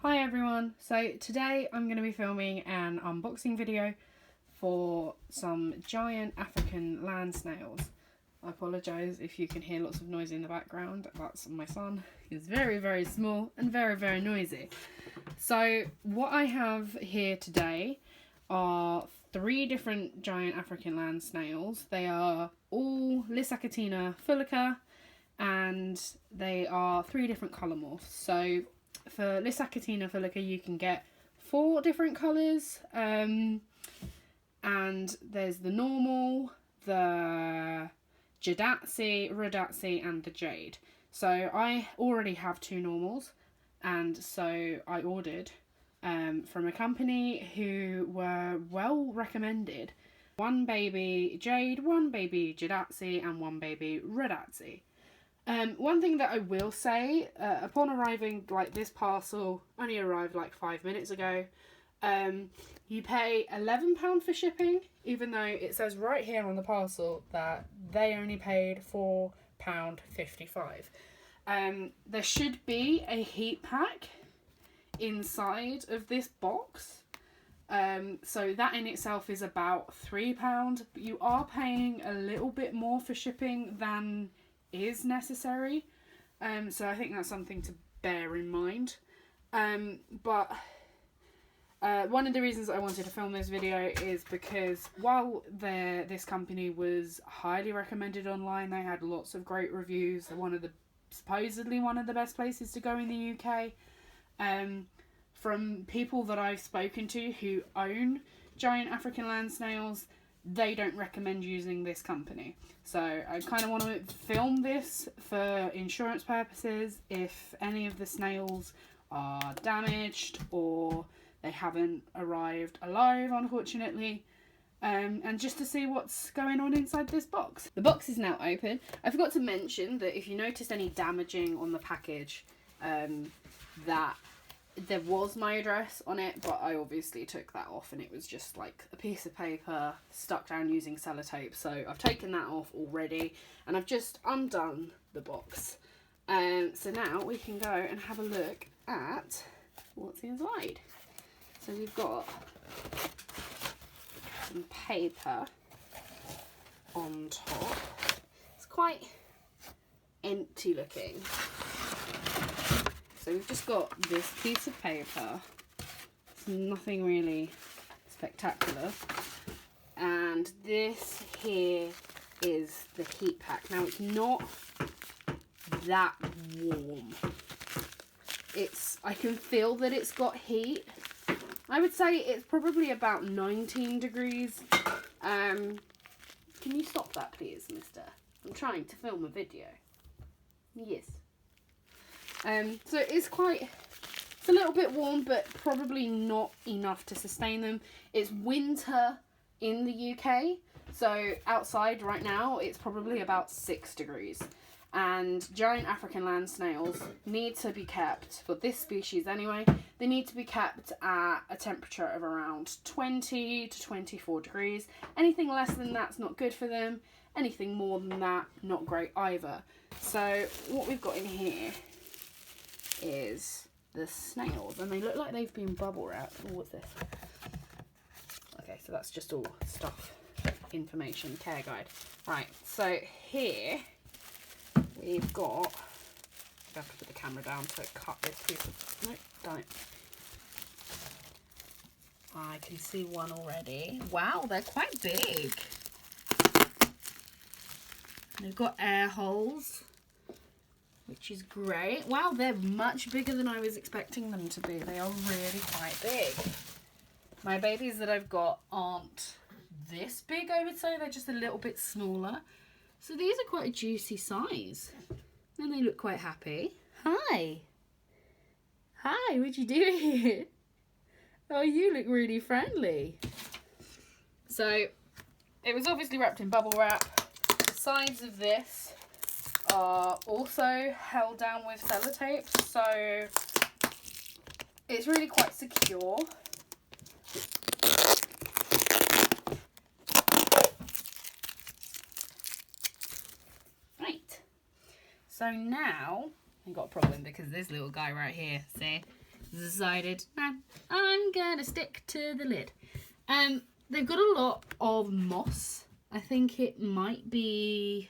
Hi everyone, so today I'm going to be filming an unboxing video for some giant African land snails. I apologise if you can hear lots of noise in the background, that's my son. He's very small and very noisy. So what I have here today are 3 different giant African land snails. They are all Lissacatina fullica and they are 3 different colour morphs. So for Lissacatina fullica you can get 4 different colours, and there's the normal, the Jadatsy, Radatsi and the Jade. So I already have 2 normals, and so I ordered from a company who were well recommended. 1 baby Jade, 1 baby Jadatsy and 1 baby Radatsi. One thing that I will say, upon arriving, like this parcel only arrived like 5 minutes ago, you pay £11 for shipping, even though it says right here on the parcel that they only paid £4.55. There should be a heat pack inside of this box, so that in itself is about £3, but you are paying a little bit more for shipping than is necessary, so I think that's something to bear in mind. But one of the reasons I wanted to film this video is because while this company was highly recommended online, they had lots of great reviews. They're supposedly one of the best places to go in the UK. From people that I've spoken to who own giant African land snails, they don't recommend using this company. So I kind of want to film this for insurance purposes if any of the snails are damaged or they haven't arrived alive, unfortunately, and just to see what's going on inside this box. The box is now open. I forgot to mention that if you noticed any damaging on the package, that there was my address on it, but I obviously took that off and it was just like a piece of paper stuck down using sellotape. So I've taken that off already and I've just undone the box. So now we can go and have a look at what's inside. So we've got some paper on top. It's quite empty looking. So we've just got this piece of paper. It's nothing really spectacular. And this here is the heat pack. Now it's not that warm. I can feel that it's got heat. I would say it's probably about 19 degrees. Can you stop that please, mister? I'm trying to film a video. Yes. So it's a little bit warm, but probably not enough to sustain them. It's winter in the UK, so outside right now it's probably about 6 degrees. And giant African land snails need to be kept, for this species anyway, they need to be kept at a temperature of around 20 to 24 degrees. Anything less than that's not good for them. Anything more than that, not great either. So what we've got in here is the snails, and they look like they've been bubble wrapped. Oh, what's this? Okay, so that's just all stuff, information, care guide. Right, so here we've got, I have to put the camera down to cut this piece of, nope, done it. I can see one already. Wow, they're quite big. They've got air holes, which is great. Wow, they're much bigger than I was expecting them to be. They are really quite big. My babies that I've got aren't this big, I would say. They're just a little bit smaller. So these are quite a juicy size. And they look quite happy. Hi. Hi, what you doing here? Oh, you look really friendly. So it was obviously wrapped in bubble wrap. The sides of this are also held down with sellotape, so it's really quite secure. So now I've got a problem because this little guy right here, see, decided, nah, I'm gonna stick to the lid. They've got a lot of moss. I think it might be,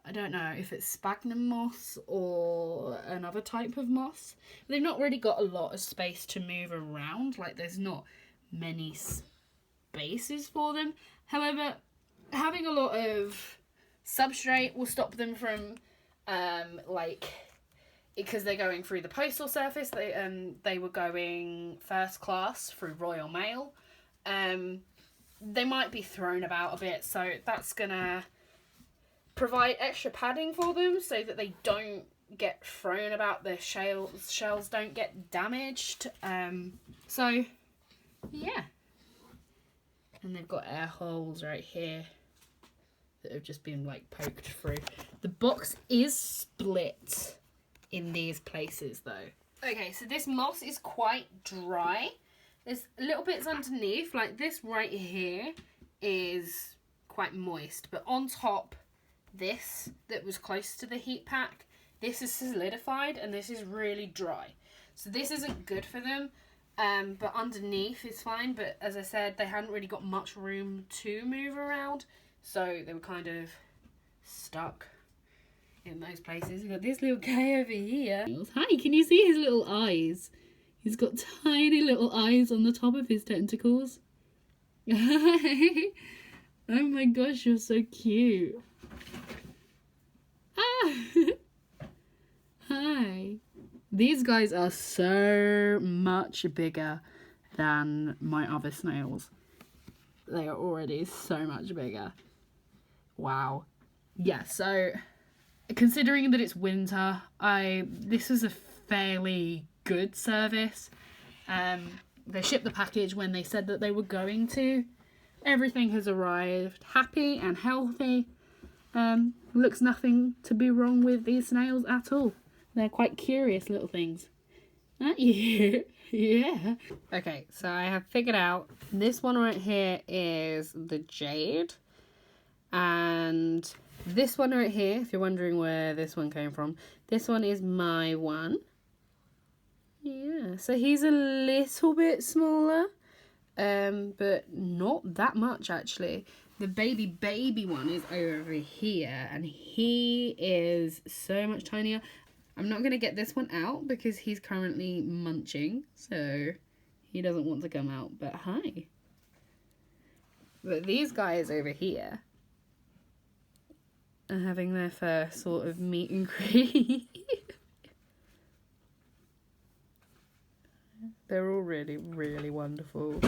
I don't know if it's sphagnum moss or another type of moss. They've not really got a lot of space to move around. Like, there's not many spaces for them. However, having a lot of substrate will stop them from, because they're going through the postal service. They were going first class through Royal Mail. They might be thrown about a bit, so that's gonna provide extra padding for them so that they don't get thrown about. Their shells don't get damaged. So yeah, and they've got air holes right here that have just been like poked through. The box is split in these places though. Okay, so this moss is quite dry. There's little bits underneath, like this right here is quite moist, but on top, this that was close to the heat pack, this is solidified and this is really dry. So this isn't good for them, but underneath is fine. But as I said, they hadn't really got much room to move around, so they were kind of stuck in those places. We've got this little guy over here. Hi, can you see his little eyes? He's got tiny little eyes on the top of his tentacles. Oh my gosh, you're so cute. Ah! Hi. These guys are so much bigger than my other snails. They are already so much bigger. Wow. Yeah, so considering that it's winter, this is a fairly good service. They shipped the package when they said that they were going to. Everything has arrived happy and healthy. Looks nothing to be wrong with these snails at all. They're quite curious little things. Aren't you? Yeah. Okay, so I have figured out this one right here is the jade. And this one right here, if you're wondering where this one came from, this one is my one. Yeah, so he's a little bit smaller, but not that much actually. The baby one is over here, and he is so much tinier. I'm not going to get this one out because he's currently munching, so he doesn't want to come out, but hi. But these guys over here are having their first sort of meet and greet. They're all really, really wonderful.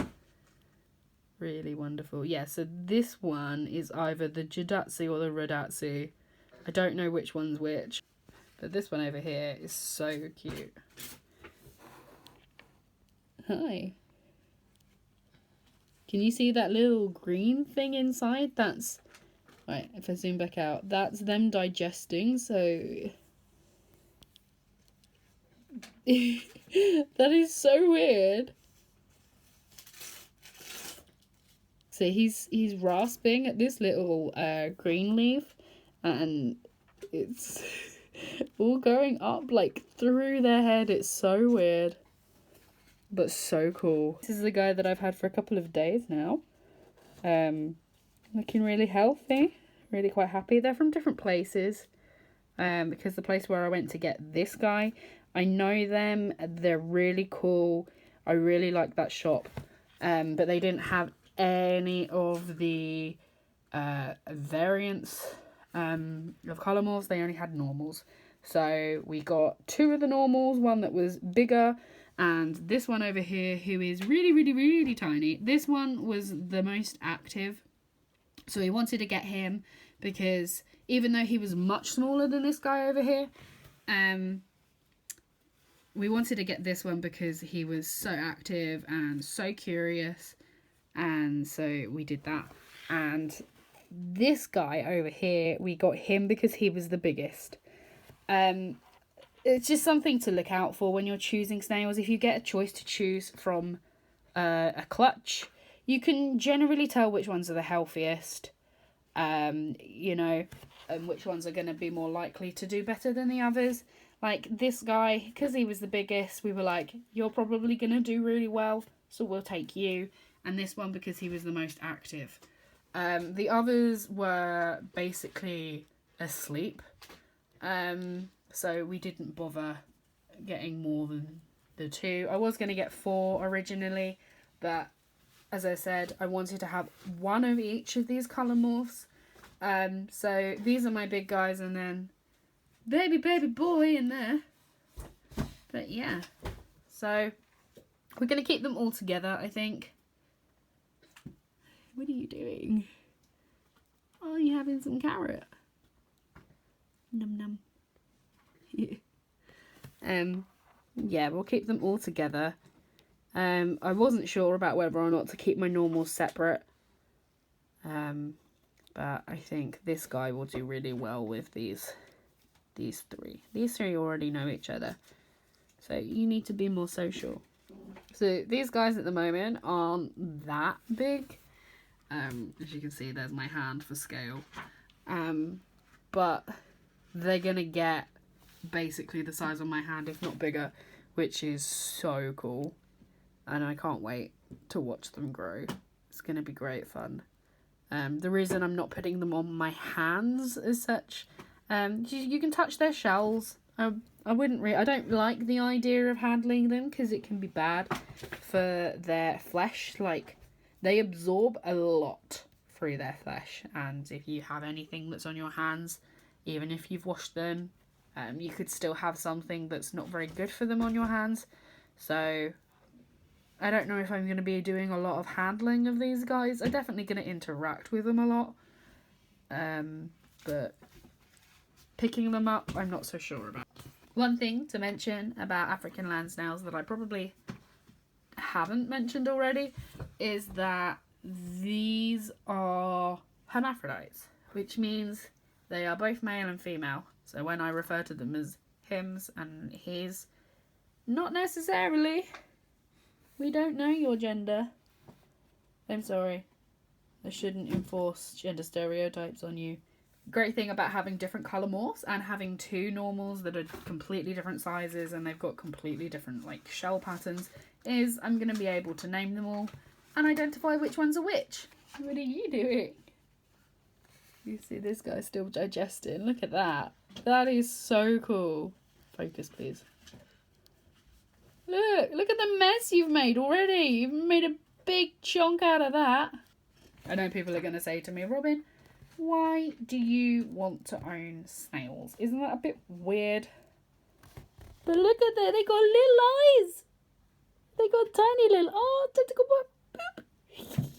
Really wonderful. Yeah, so this one is either the Jidatsu or the Radatsu. I don't know which one's which. But this one over here is so cute. Hi. Can you see that little green thing inside? That's... Right, if I zoom back out, that's them digesting, so... That is so weird. So he's rasping at this little green leaf, and it's all going up like through their head. It's so weird, but so cool. This is the guy that I've had for a couple of days now. Looking really healthy, really quite happy. They're from different places, because the place where I went to get this guy, I know them. They're really cool. I really like that shop, but they didn't have any of the variants of colour morphs. They only had normals. So we got 2 of the normals, one that was bigger, and this one over here who is really, really, really tiny. This one was the most active, so we wanted to get him because even though he was much smaller than this guy over here, we wanted to get this one because he was so active and so curious, and so we did that. And this guy over here, we got him because he was the biggest. It's just something to look out for when you're choosing snails. If you get a choice to choose from a clutch, you can generally tell which ones are the healthiest, you know, and which ones are going to be more likely to do better than the others. Like this guy, because he was the biggest, we were like, you're probably going to do really well, so we'll take you. And this one because he was the most active. The others were basically asleep. So we didn't bother getting more than the 2. I was going to get 4 originally, but as I said, I wanted to have 1 of each of these colour morphs. So these are my big guys, and then baby boy in there. But yeah, so we're going to keep them all together, I think. What are you doing? Oh, you having some carrot? Num num. Yeah. Yeah, we'll keep them all together. I wasn't sure about whether or not to keep my normals separate. But I think this guy will do really well with these 3. These 3 already know each other. So you need to be more social. So these guys at the moment aren't that big. As you can see, there's my hand for scale. But they're going to get basically the size of my hand, if not bigger, which is so cool. And I can't wait to watch them grow. It's going to be great fun. The reason I'm not putting them on my hands as such, you can touch their shells. I don't like the idea of handling them because it can be bad for their flesh. Like, they absorb a lot through their flesh, and if you have anything that's on your hands, even if you've washed them, you could still have something that's not very good for them on your hands. So I don't know if I'm going to be doing a lot of handling of these guys. I'm definitely going to interact with them a lot. But picking them up, I'm not so sure about. One thing to mention about African land snails that I probably haven't mentioned already is that these are hermaphrodites, which means they are both male and female. So when I refer to them as hims and he's, not necessarily. We don't know your gender. I'm sorry. I shouldn't enforce gender stereotypes on you. Great thing about having different colour morphs and having 2 normals that are completely different sizes and they've got completely different like shell patterns is I'm going to be able to name them all and identify which ones are which. What are you doing? You see this guy still digesting. Look at that. That is so cool. Focus, please. Look at the mess you've made already. You've made a big chunk out of that. I know people are going to say to me, Robin, why do you want to own snails? Isn't that a bit weird? But look at that. They got little eyes. They got tiny little... Oh, tentacle boop.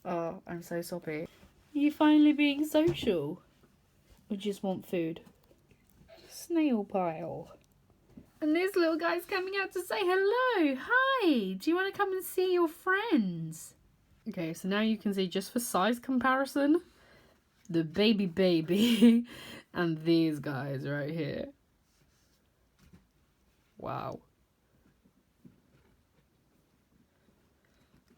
Oh, I'm so soppy. Are you finally being social? Or just want food? Snail pile. And this little guy's coming out to say hello. Hi. Do you want to come and see your friends? Okay, so now you can see just for size comparison, the baby and these guys right here. Wow.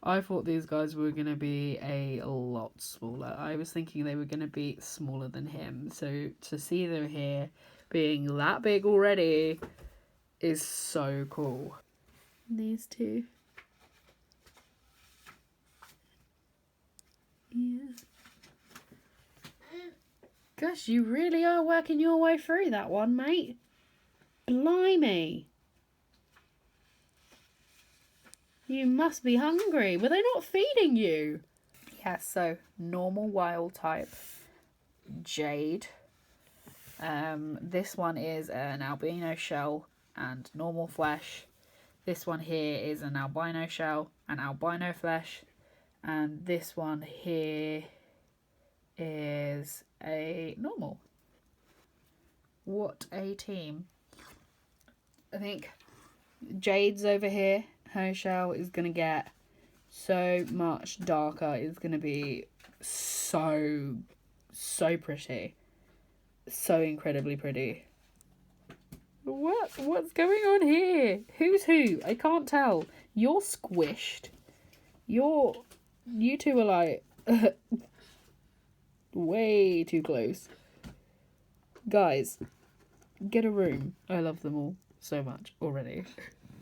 I thought these guys were going to be a lot smaller. I was thinking they were going to be smaller than him. So to see them here being that big already is so cool. These 2. Yeah. Gosh, you really are working your way through that one, mate. Blimey. You must be hungry. Were they not feeding you? Yes, so normal wild type jade. This one is an albino shell and normal flesh. This one here is an albino shell and albino flesh. And this one here is a normal. What a team. I think Jade's over here. Her shell is going to get so much darker. It's going to be so pretty. So incredibly pretty. What's going on here? Who's who? I can't tell. You're squished. You 2 are like way too close. Guys, get a room. I love them all so much already.